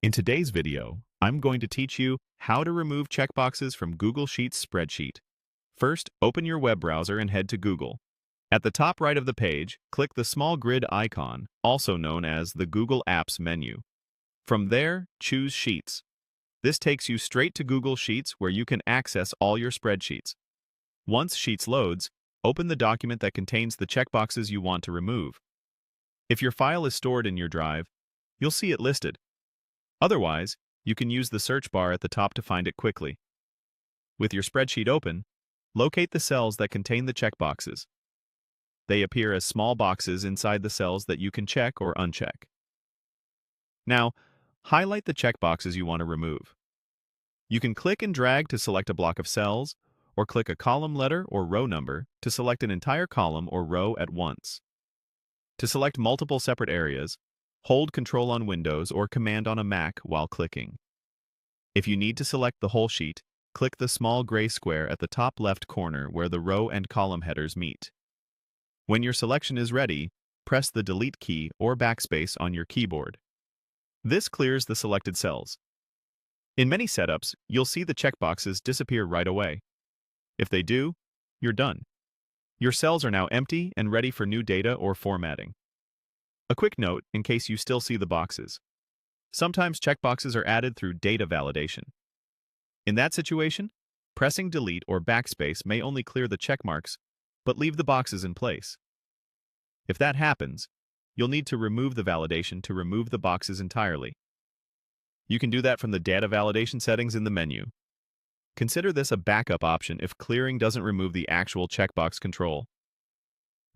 In today's video, I'm going to teach you how to remove checkboxes from Google Sheets spreadsheet. First, open your web browser and head to Google. At the top right of the page, click the small grid icon, also known as the Google Apps menu. From there, choose Sheets. This takes you straight to Google Sheets where you can access all your spreadsheets. Once Sheets loads, open the document that contains the checkboxes you want to remove. If your file is stored in your drive, you'll see it listed. Otherwise, you can use the search bar at the top to find it quickly. With your spreadsheet open, locate the cells that contain the checkboxes. They appear as small boxes inside the cells that you can check or uncheck. Now, highlight the checkboxes you want to remove. You can click and drag to select a block of cells, or click a column letter or row number to select an entire column or row at once. To select multiple separate areas, hold Control on Windows or Command on a Mac while clicking. If you need to select the whole sheet, click the small gray square at the top left corner where the row and column headers meet. When your selection is ready, press the Delete key or backspace on your keyboard. This clears the selected cells. In many setups, you'll see the checkboxes disappear right away. If they do, you're done. Your cells are now empty and ready for new data or formatting. A quick note in case you still see the boxes. Sometimes checkboxes are added through data validation. In that situation, pressing Delete or backspace may only clear the check marks, but leave the boxes in place. If that happens, you'll need to remove the validation to remove the boxes entirely. You can do that from the data validation settings in the menu. Consider this a backup option if clearing doesn't remove the actual checkbox control.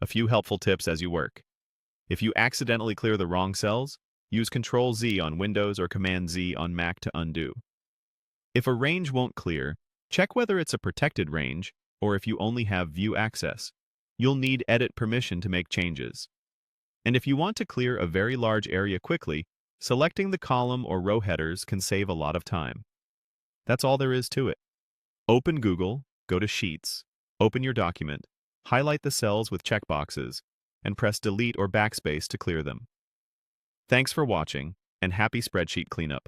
A few helpful tips as you work. If you accidentally clear the wrong cells, use Ctrl-Z on Windows or Command-Z on Mac to undo. If a range won't clear, check whether it's a protected range or if you only have view access. You'll need edit permission to make changes. And if you want to clear a very large area quickly, selecting the column or row headers can save a lot of time. That's all there is to it. Open Google, go to Sheets, open your document, highlight the cells with checkboxes, and press Delete or Backspace to clear them. Thanks for watching, and happy spreadsheet cleanup.